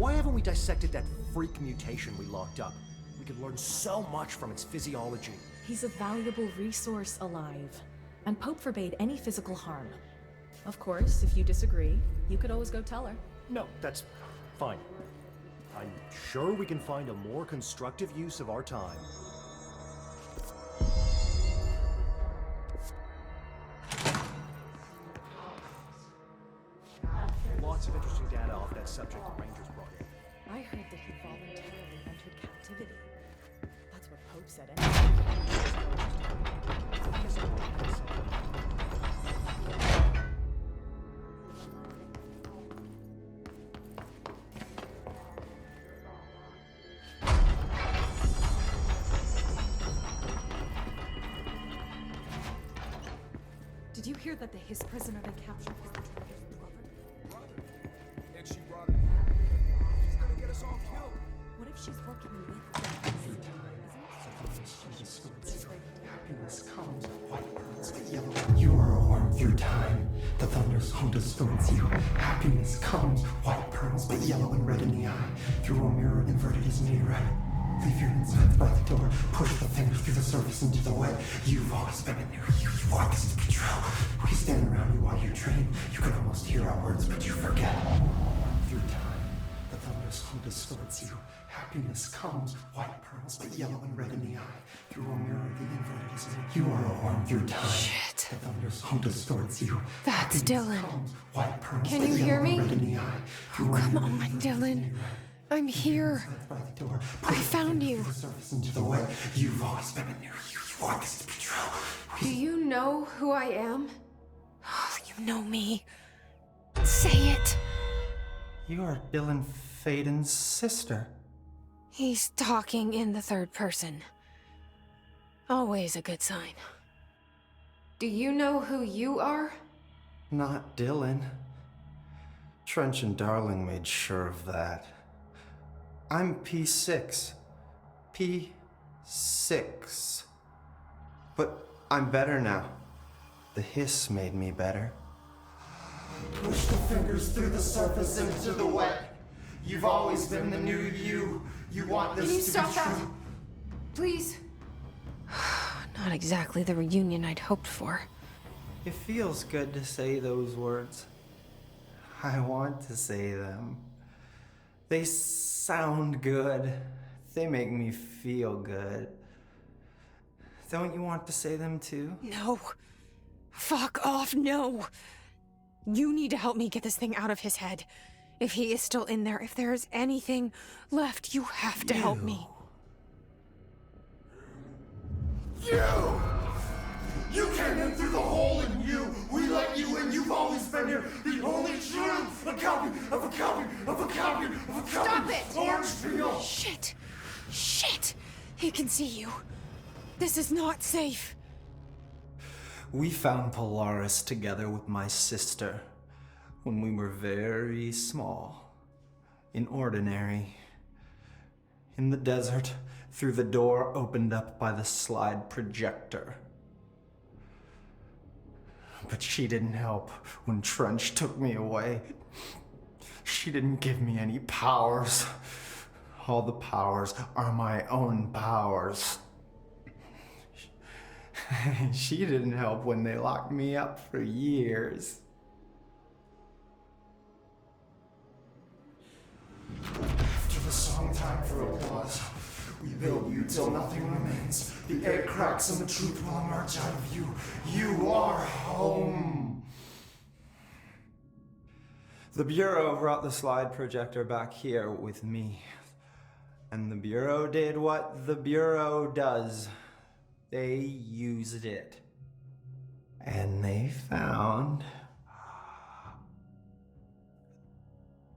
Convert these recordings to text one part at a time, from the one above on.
Why haven't we dissected that freak mutation we locked up? We could learn so much from its physiology. He's a valuable resource alive, and Pope forbade any physical harm. Of course, if you disagree, you could always go tell her. No, that's fine. I'm sure we can find a more constructive use of our time. Lots of interesting data off that subject the Rangers brought in. I heard that he voluntarily entered captivity. That's what Pope said anyway. Did you hear that the Hiss prisoner they captured was the Dragon's brother? And she brought it here. She's gonna get us all killed. What if she's working with them? Happiness comes, white pearls get yellow. You are a worm through time. The thunders who distorts you. Happiness comes, white pearls, but yellow and red in the eye. Through a mirror inverted is me right. Leave your insides by the door. Push the fingers through the surface into the wet. You've always been in there. You walk us to control. We stand around you while you dream. You can almost hear our words, but you forget. Through time, the thunders who distorts you. Happiness comes, white pearls, but yellow and red in the eye. Through a mirror, the inverted is me. You are a worm through time. Shit. The thunders who distorts you. That's Happiness Dylan. comes, white pearls, Can but you yellow hear and me? red in the eye. Through a Come mirror, on, the inverted is Dylan. me. I'm here. By the door. I found you. The surface into the wet. You've always been in there. You walk us to control. Do you know who I am? Oh, you know me. Say it. You are Dylan Faden's sister. He's talking in the third person. Always a good sign. Do you know who you are? Not Dylan. Trench and Darling made sure of that. I'm P6. P6. But I'm better now. The hiss made me better. Push the fingers through the surface into the wet. You've always been the new you. You want this Can you to stop be that? true. Please. Not exactly the reunion I'd hoped for. It feels good to say those words. I want to say them. They sound good. They make me feel good. Don't you want to say them too? No. Fuck off, no. You need to help me get this thing out of his head. If he is still in there, if there is anything left, you have to help me. You! You came in through the hole in you! We let you in! You've always been here! The only truth! A copy of a copy of a copy of a copy! Stop it! Orange peel! Shit! Shit! He can see you. This is not safe. We found Polaris together with my sister when we were very small, in Ordinary, in the desert, through the door opened up by the slide projector. But she didn't help when Trench took me away. She didn't give me any powers. All the powers are my own powers. She didn't help when they locked me up for years. After the song time for applause, we build you till nothing remains. The air cracks and the truth will emerge out of you. You are home. The Bureau brought the slide projector back here with me. And the Bureau did what the Bureau does. They used it. And they found...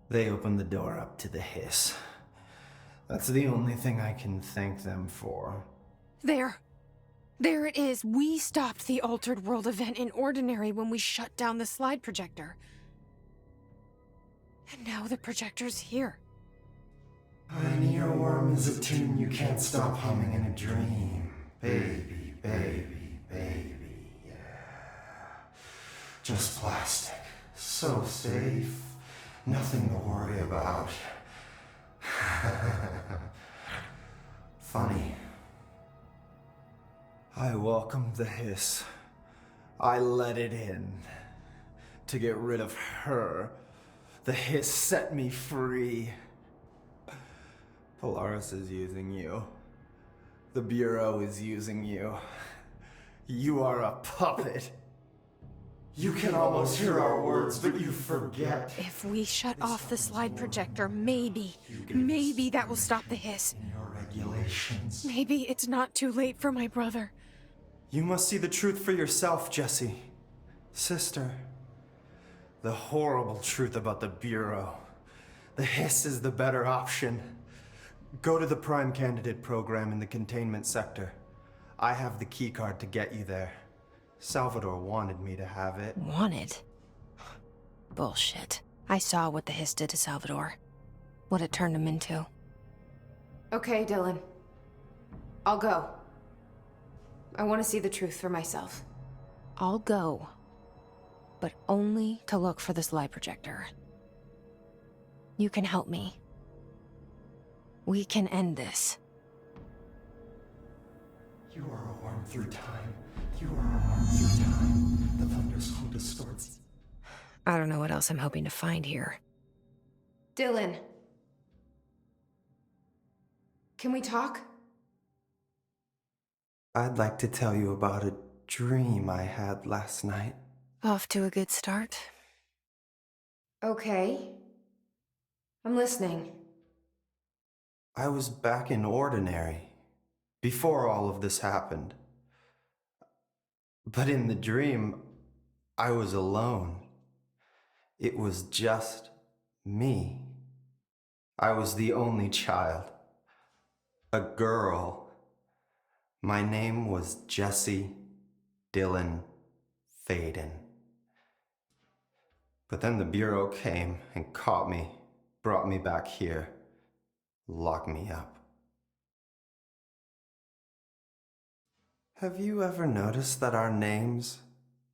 They opened the door up to the hiss. That's the only thing I can thank them for. There. There it is. We stopped the Altered World event in Ordinary when we shut down the slide projector. And now the projector's here. An earworm is a tune you can't stop humming in a dream. Baby, baby, baby, yeah. Just plastic. So safe. Nothing to worry about. Funny. I welcomed the hiss. I let it in. To get rid of her. The hiss set me free. Polaris is using you. The Bureau is using you. You are a puppet. You can almost hear our words, but you forget. If we shut off the slide projector, maybe that will stop the hiss. In your regulations. Maybe it's not too late for my brother. You must see the truth for yourself, Jesse. Sister. The horrible truth about the Bureau. The hiss is the better option. Go to the Prime Candidate program in the containment sector. I have the keycard to get you there. Salvador wanted me to have it. Wanted? Bullshit. I saw what the hiss did to Salvador. What it turned him into. Okay, Dylan. I'll go. I want to see the truth for myself. I'll go. But only to look for the slide projector. You can help me. We can end this. You are a worm through time. You are a worm through time. The thunderstorm distorts. I don't know what else I'm hoping to find here. Dylan. Can we talk? I'd like to tell you about a dream I had last night. Off to a good start. Okay. I'm listening. I was back in Ordinary, before all of this happened. But in the dream, I was alone. It was just me. I was the only child. A girl. My name was Jesse Dylan Faden. But then the Bureau came and caught me, brought me back here, locked me up. Have you ever noticed that our names,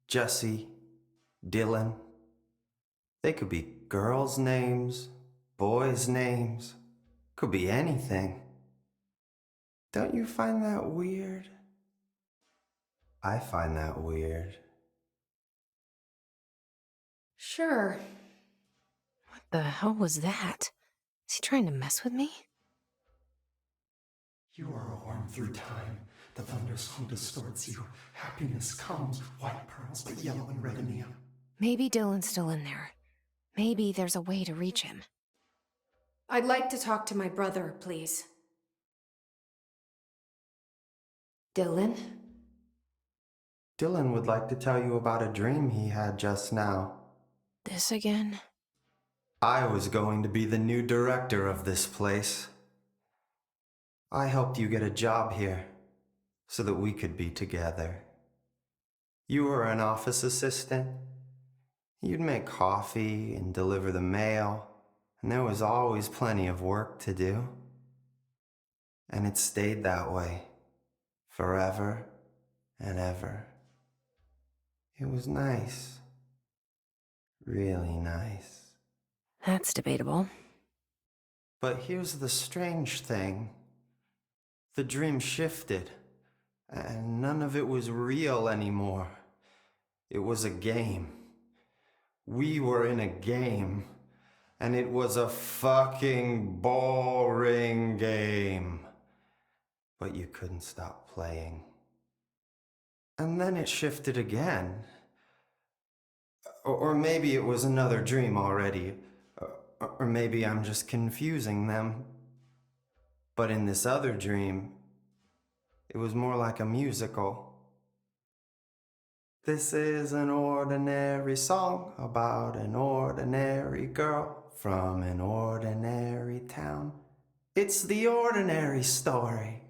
Jesse, Dylan, they could be girls' names, boys' names, could be anything. Don't you find that weird? I find that weird. Sure. What the hell was that? Is he trying to mess with me? You are a worm through time. The thunderstorm distorts you. Happiness comes, white pearls, but yellow and red in the eye. Maybe Dylan's still in there. Maybe there's a way to reach him. I'd like to talk to my brother, please. Dylan? Dylan would like to tell you about a dream he had just now. This again? I was going to be the new director of this place. I helped you get a job here, so that we could be together. You were an office assistant. You'd make coffee and deliver the mail, and there was always plenty of work to do. And it stayed that way, forever and ever. It was nice. Really nice. That's debatable. But here's the strange thing. The dream shifted, and none of it was real anymore. It was a game. We were in a game, and it was a fucking boring game. But you couldn't stop playing. And then it shifted again. Or maybe it was another dream already. Or maybe I'm just confusing them. But in this other dream, it was more like a musical. This is an ordinary song about an ordinary girl from an ordinary town. It's the ordinary story.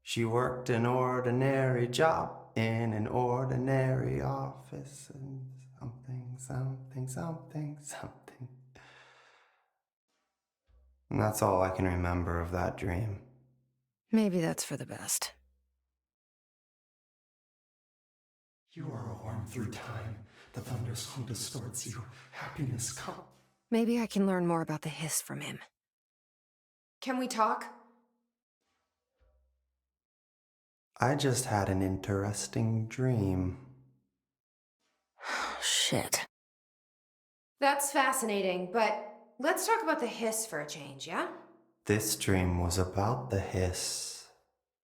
She worked an ordinary job in an ordinary office and something. And that's all I can remember of that dream. Maybe that's for the best. You are a worm through time. The thunderstorm distorts you. Happiness comes. Maybe I can learn more about the hiss from him. Can we talk? I just had an interesting dream. Shit. That's fascinating, but let's talk about the hiss for a change, yeah? This dream was about the hiss.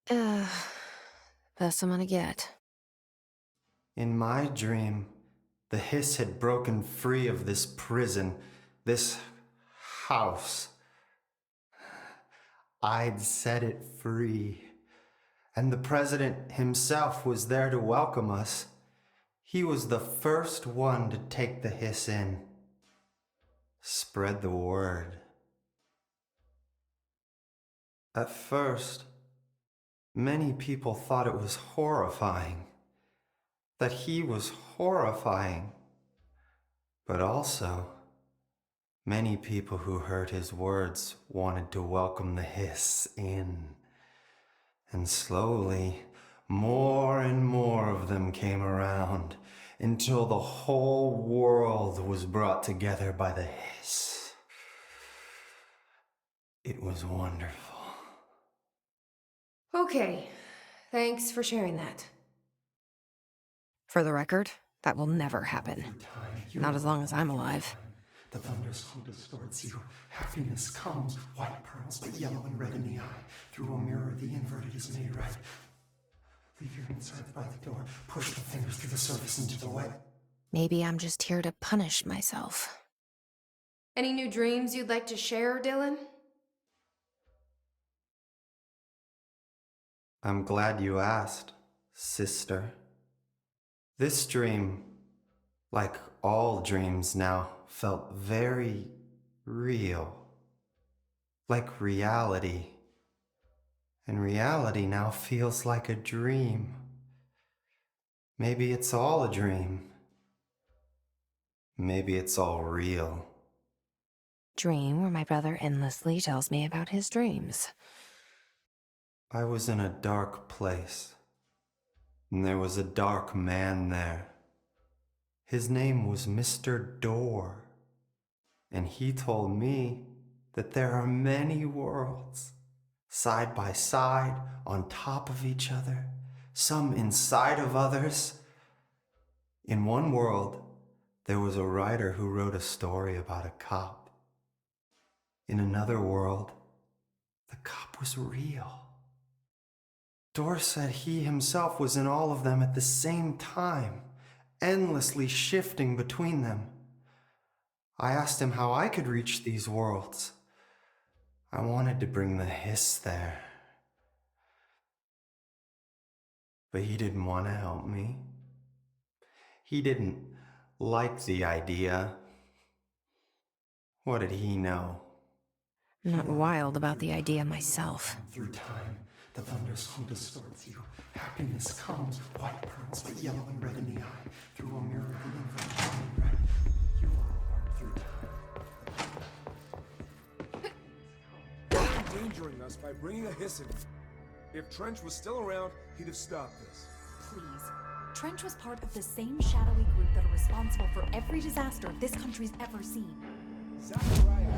Best I'm gonna get. In my dream, the hiss had broken free of this prison, this house. I'd set it free. And the president himself was there to welcome us. He was the first one to take the hiss in. Spread the word. At first, many people thought it was horrifying. That he was horrifying. But also, many people who heard his words wanted to welcome the hiss in. And slowly, more and more of them came around until the whole world was brought together by the hiss. It was wonderful. Okay, thanks for sharing that. For the record, that will never happen. Not as long as I'm alive. The thunderstorm distorts you. Happiness comes, white pearls, but yellow and red in the eye. Through a mirror, the inverted is made right. Leave your insides by the door. Push the fingers through the surface into the wet. Maybe I'm just here to punish myself. Any new dreams you'd like to share, Dylan? I'm glad you asked, sister. This dream, like all dreams now, felt very real. Like reality. And reality now feels like a dream. Maybe it's all a dream. Maybe it's all real. Dream where my brother endlessly tells me about his dreams. I was in a dark place, and there was a dark man there. His name was Mr. Door, and he told me that there are many worlds, side by side, on top of each other, some inside of others. In one world, there was a writer who wrote a story about a cop. In another world, the cop was real. Door said he himself was in all of them at the same time, endlessly shifting between them. I asked him how I could reach these worlds. I wanted to bring the hiss there. But he didn't want to help me. He didn't like the idea. What did he know? I'm not wild about the idea myself. Through time, the thunderstorm distorts you. Happiness comes, white pearls, but yellow and red in the eye. Through a mirror, the inverted is made right. You are through time. You're endangering us by bringing a hiss in. If Trench was still around, he'd have stopped this. Please. Trench was part of the same shadowy group that are responsible for every disaster this country's ever seen. Zachariah.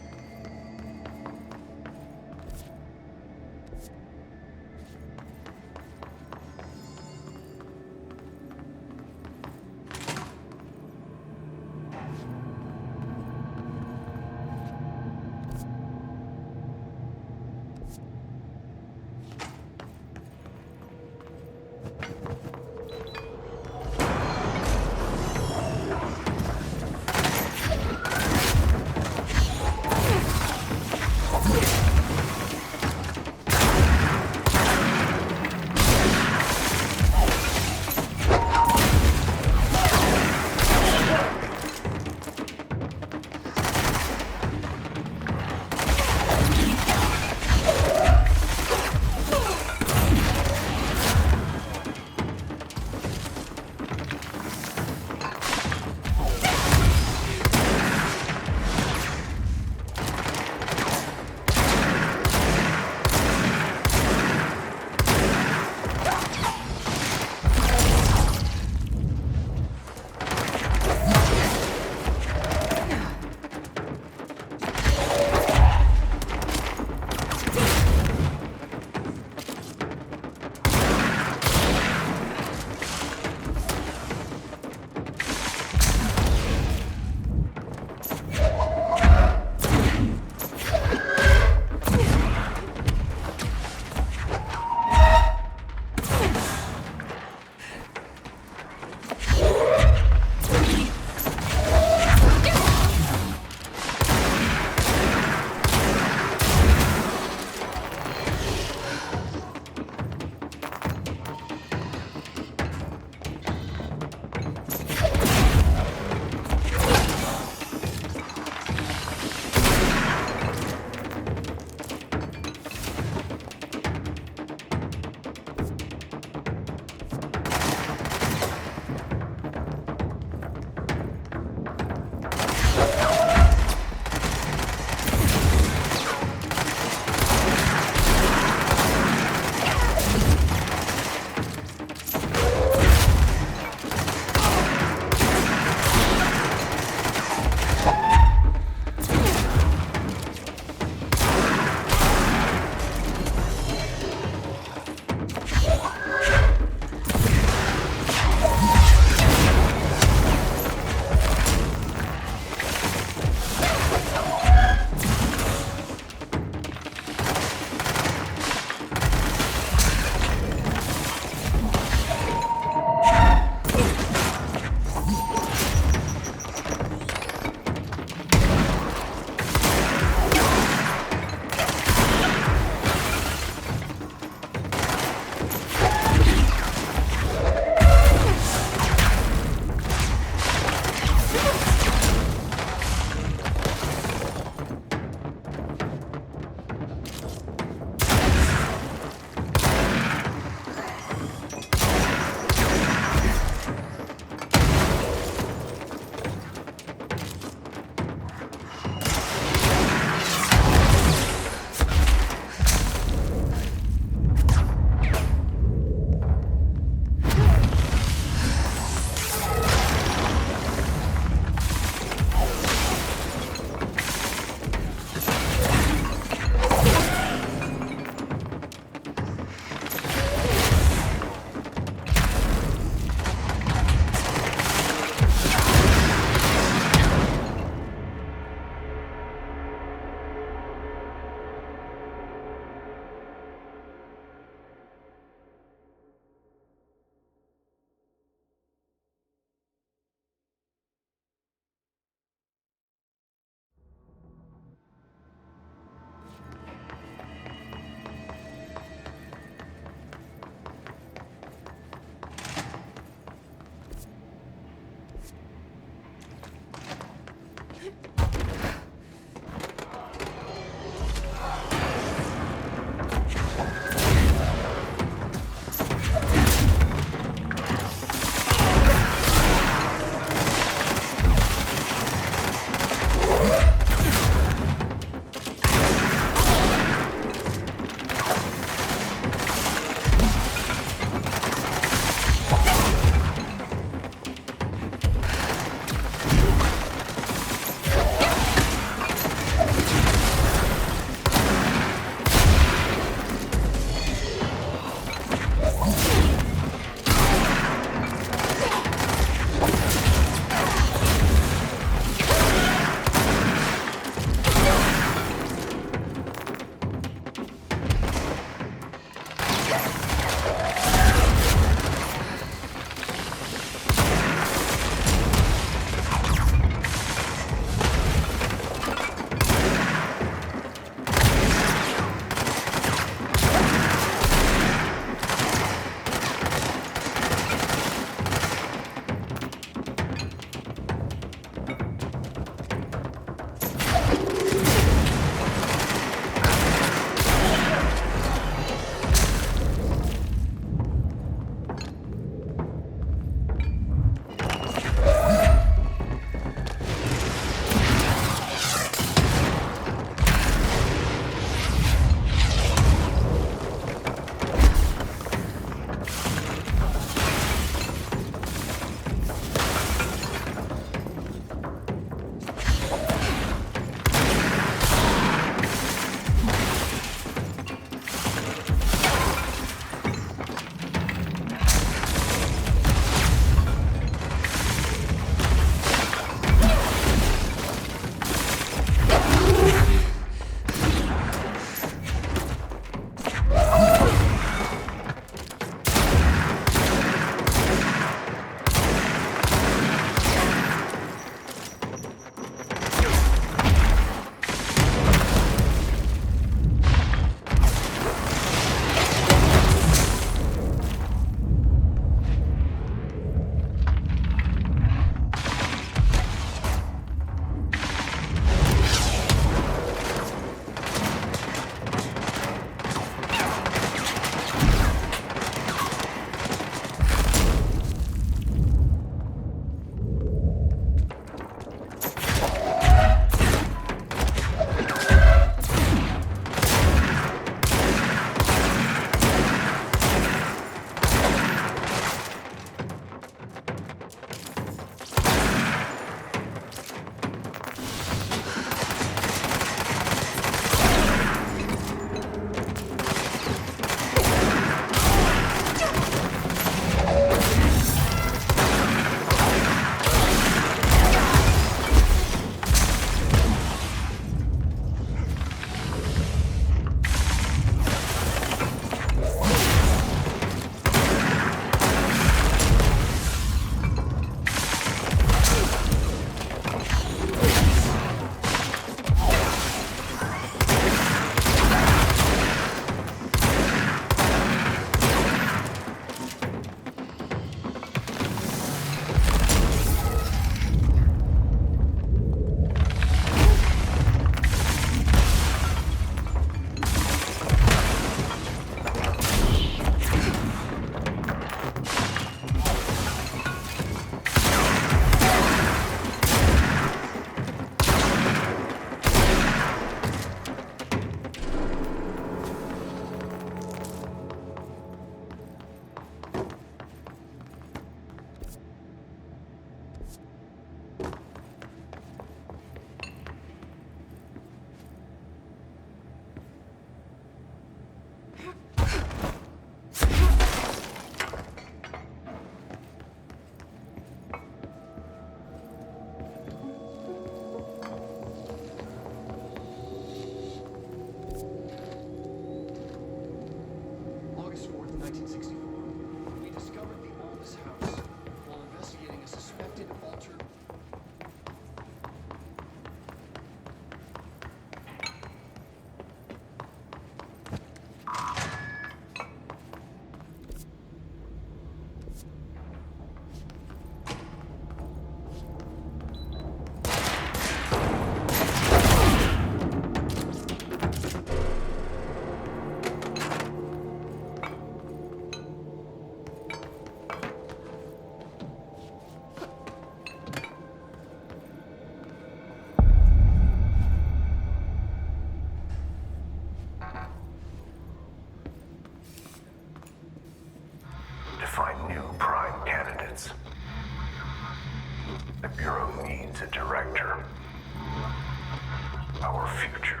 our future.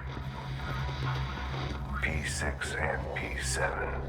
P6 and P7.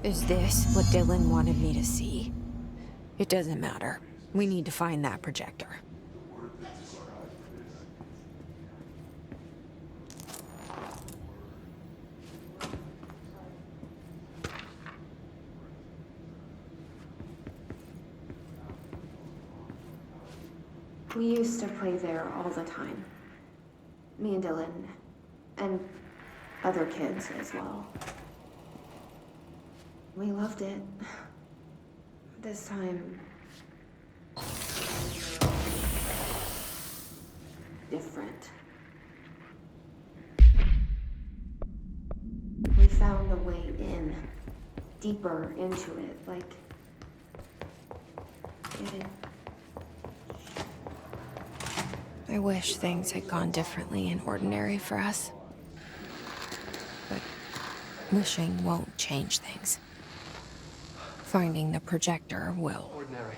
Is this what Dylan wanted me to see? It doesn't matter. We need to find that projector. We used to play there all the time. Me and Dylan. And other kids as well. We loved it. This time... different. We found a way in. Deeper into it, like... it... I wish things had gone differently in Ordinary for us. But wishing won't change things. Finding the projector will. Ordinary.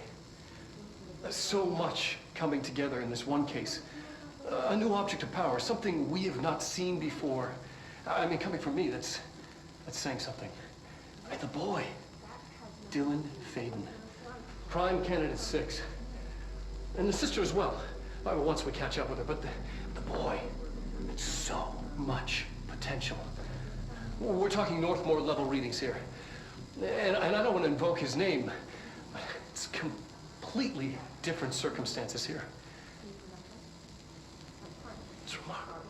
So much coming together in this one case. A new object of power, something we have not seen before. I mean, coming from me, that's saying something. And the boy, Dylan Faden. Prime candidate 6. And the sister as well. Once we catch up with her, but the boy, so much potential. We're talking Northmore level readings here. And I don't want to invoke his name. It's completely different circumstances here. It's remarkable.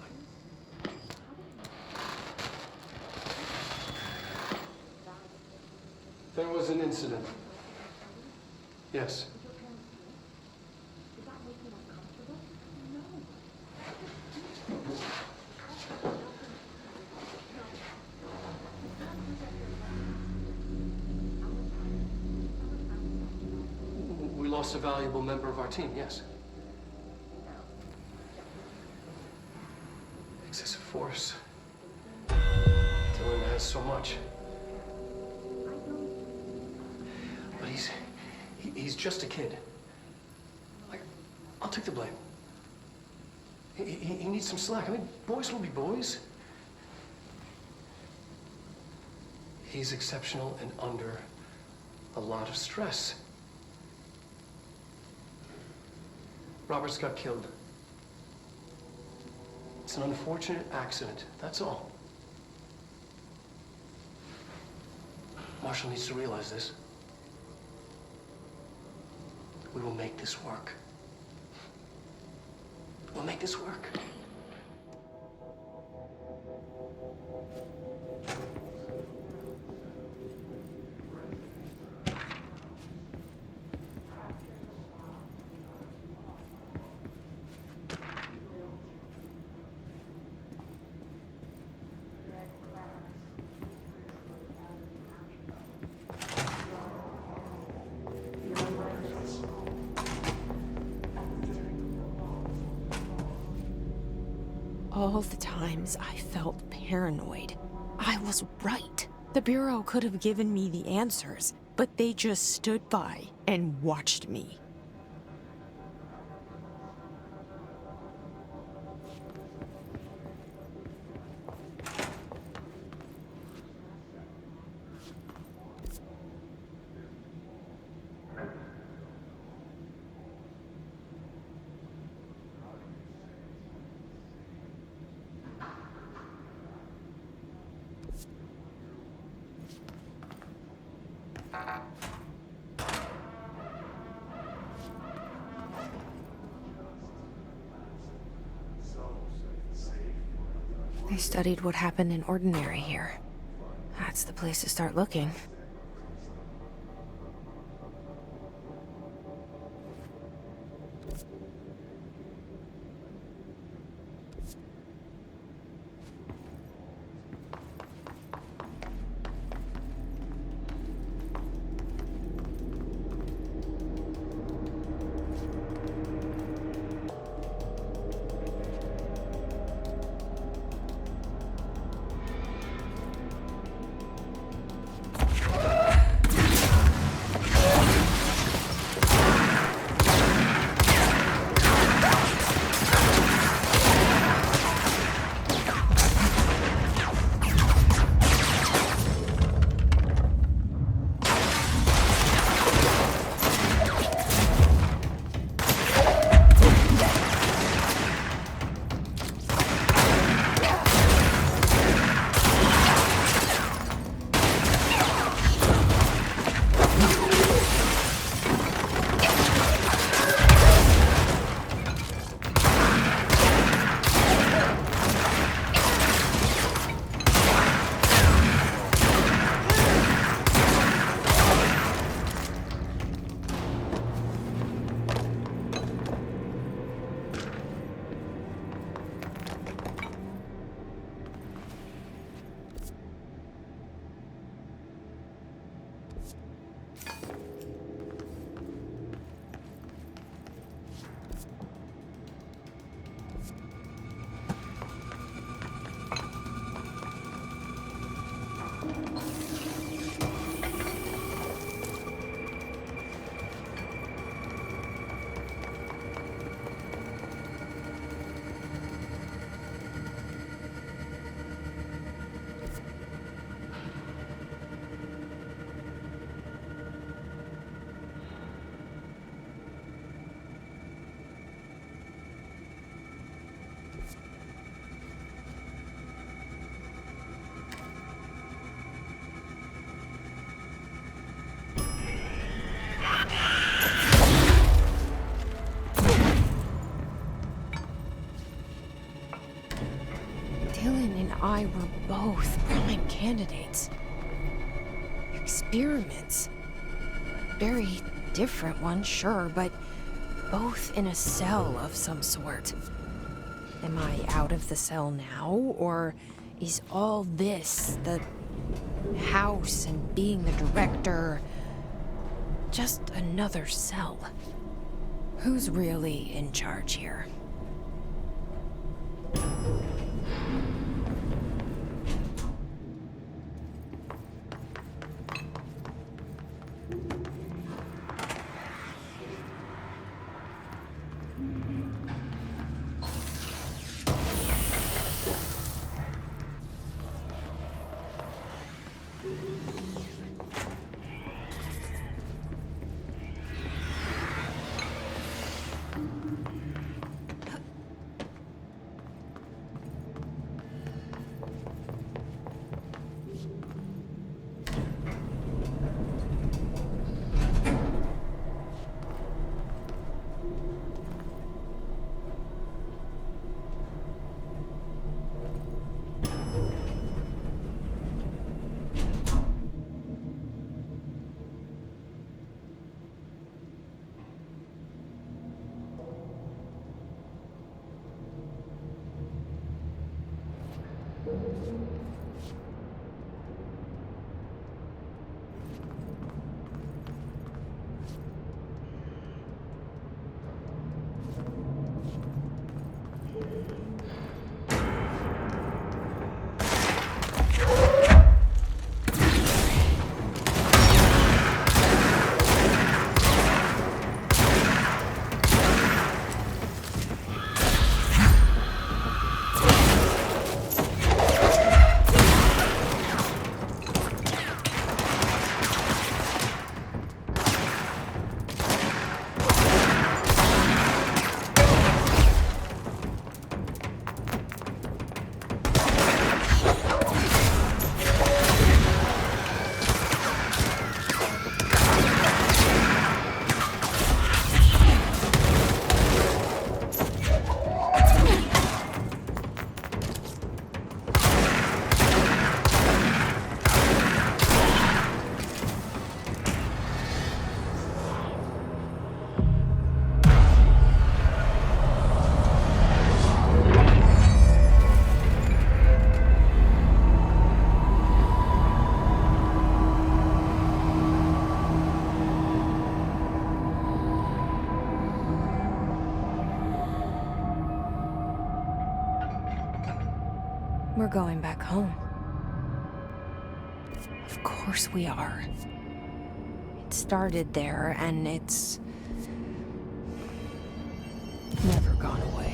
There was an incident. Yes. We lost a valuable member of our team, yes. Excessive force. Dylan has so much. But he's just a kid. I'll take the blame. He needs some slack. I mean, boys will be boys. He's exceptional and under a lot of stress. Roberts got killed. It's an unfortunate accident, that's all. Marshall needs to realize this. We will make this work. We'll make this work. All the times I felt paranoid, I was right. The Bureau could have given me the answers, but they just stood by and watched me. They studied what happened in Ordinary here. That's the place to start looking. I were both prime candidates. Experiments. Very different ones, sure, but both in a cell of some sort. Am I out of the cell now, or is all this, the house and being the director, just another cell? Who's really in charge here? We're going back home. Of course we are. It started there, and it's never gone away.